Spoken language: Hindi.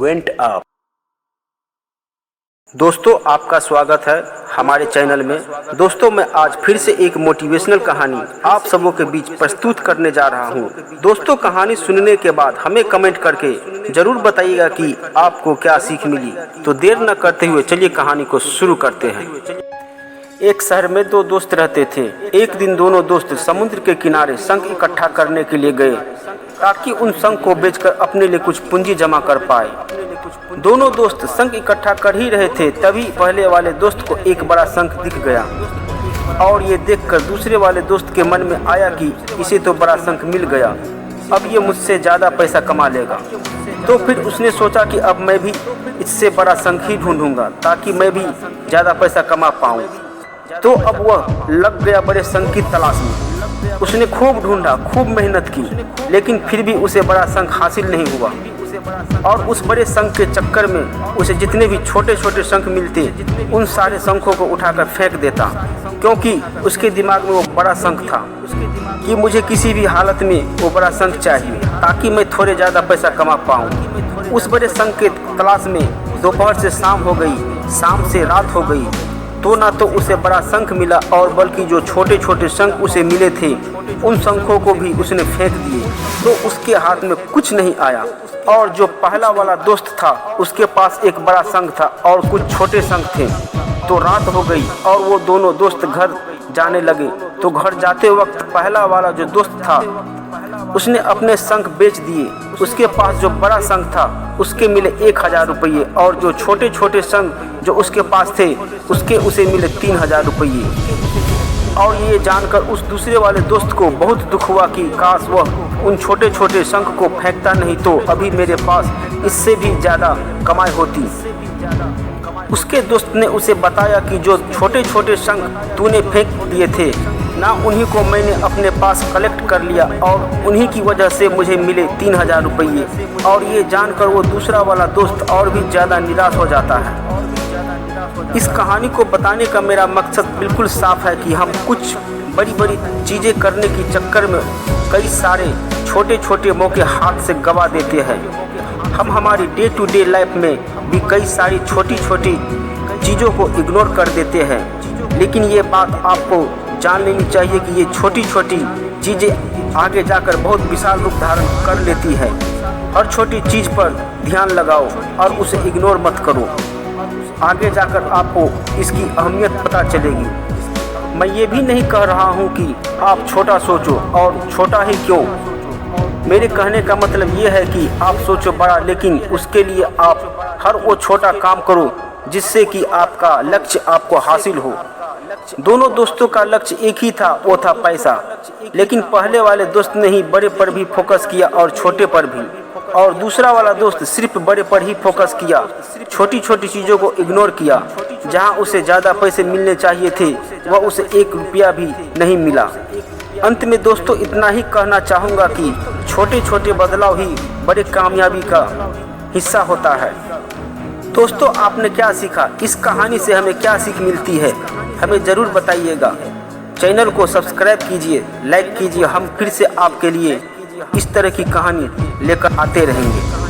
went up। दोस्तों आपका स्वागत है हमारे चैनल में। दोस्तों मैं आज फिर से एक मोटिवेशनल कहानी आप सबों के बीच प्रस्तुत करने जा रहा हूं। दोस्तों कहानी सुनने के बाद हमें कमेंट करके जरूर बताइएगा कि आपको क्या सीख मिली। तो देर न करते हुए चलिए कहानी को शुरू करते हैं। एक शहर में दो दोस्त रहते थे। एक दिन दोनों दोस्त समुद्र के किनारे शंख इकट्ठा करने के लिए गए ताकि उन शंख को बेचकर अपने लिए कुछ पूंजी जमा कर पाए। दोनों दोस्त शंख इकट्ठा कर ही रहे थे, तभी पहले वाले दोस्त को एक बड़ा शंख दिख गया और ये देखकर दूसरे वाले दोस्त के मन में आया कि इसे तो बड़ा शंख मिल गया, अब ये मुझसे ज़्यादा पैसा कमा लेगा। तो फिर उसने सोचा कि अब मैं भी इससे बड़ा शंख ही ढूंढूंगा ताकि मैं भी ज़्यादा पैसा कमा पाऊँ। तो अब वह लग गया बड़े शंख की तलाश में। उसने खूब ढूंढा, खूब मेहनत की, लेकिन फिर भी उसे बड़ा शंख हासिल नहीं हुआ। और उस बड़े शंख के चक्कर में उसे जितने भी छोटे छोटे शंख मिलते उन सारे शंखों को उठाकर फेंक देता, क्योंकि उसके दिमाग में वो बड़ा शंख था कि मुझे किसी भी हालत में वो बड़ा शंख चाहिए ताकि मैं थोड़े ज़्यादा पैसा कमा पाऊँ। उस बड़े शंख के तलाश में दोपहर से शाम हो गई, शाम से रात हो गई, तो ना तो उसे बड़ा शंख मिला और बल्कि जो छोटे छोटे शंख उसे मिले थे उन शंखों को भी उसने फेंक दिए, तो उसके हाथ में कुछ नहीं आया। और जो पहला वाला दोस्त था उसके पास एक बड़ा शंख था और कुछ छोटे शंख थे। तो रात हो गई और वो दोनों दोस्त घर जाने लगे। तो घर जाते वक्त पहला वाला जो दोस्त था उसने अपने शंख बेच दिए। उसके पास जो बड़ा शंख था उसके मिले 1000 रुपये और जो छोटे छोटे शंख जो उसके पास थे उसके उसे मिले 3000 रुपये। और ये जानकर उस दूसरे वाले दोस्त को बहुत दुख हुआ कि काश वह उन छोटे छोटे शंख को फेंकता, नहीं तो अभी मेरे पास इससे भी ज़्यादा कमाई होती। उसके दोस्त ने उसे बताया कि जो छोटे छोटे शंख तूने फेंक दिए थे ना, उन्हीं को मैंने अपने पास कलेक्ट कर लिया और उन्हीं की वजह से मुझे मिले 3000 रुपये। और ये जानकर वो दूसरा वाला दोस्त और भी ज़्यादा निराश हो जाता है। इस कहानी को बताने का मेरा मकसद बिल्कुल साफ है कि हम कुछ बड़ी बड़ी चीज़ें करने के चक्कर में कई सारे छोटे छोटे मौके हाथ से गंवा देते हैं। हम हमारी डे टू डे लाइफ में भी कई सारी छोटी छोटी चीज़ों को इग्नोर कर देते हैं, लेकिन ये बात आपको जान लेनी चाहिए कि ये छोटी छोटी चीज़ें आगे जाकर बहुत विशाल रूप धारण कर लेती है। हर छोटी चीज़ पर ध्यान लगाओ और उसे इग्नोर मत करो, आगे जाकर आपको इसकी अहमियत पता चलेगी। मैं ये भी नहीं कह रहा हूँ कि आप छोटा सोचो, और छोटा ही क्यों, मेरे कहने का मतलब ये है कि आप सोचो बड़ा, लेकिन उसके लिए आप हर वो छोटा काम करो जिससे कि आपका लक्ष्य आपको हासिल हो। दोनों दोस्तों का लक्ष्य एक ही था, वो था पैसा, लेकिन पहले वाले दोस्त ने ही बड़े पर भी फोकस किया और छोटे पर भी, और दूसरा वाला दोस्त सिर्फ बड़े पर ही फोकस किया, छोटी छोटी चीज़ों को इग्नोर किया। जहां उसे ज़्यादा पैसे मिलने चाहिए थे वह उसे 1 रुपया भी नहीं मिला। अंत में दोस्तों इतना ही कहना चाहूँगा कि छोटे छोटे बदलाव ही बड़े कामयाबी का हिस्सा होता है। दोस्तों आपने क्या सीखा, इस कहानी से हमें क्या सीख मिलती है, हमें ज़रूर बताइएगा। चैनल को सब्सक्राइब कीजिए, लाइक कीजिए। हम फिर से आपके लिए इस तरह की कहानी लेकर आते रहेंगे।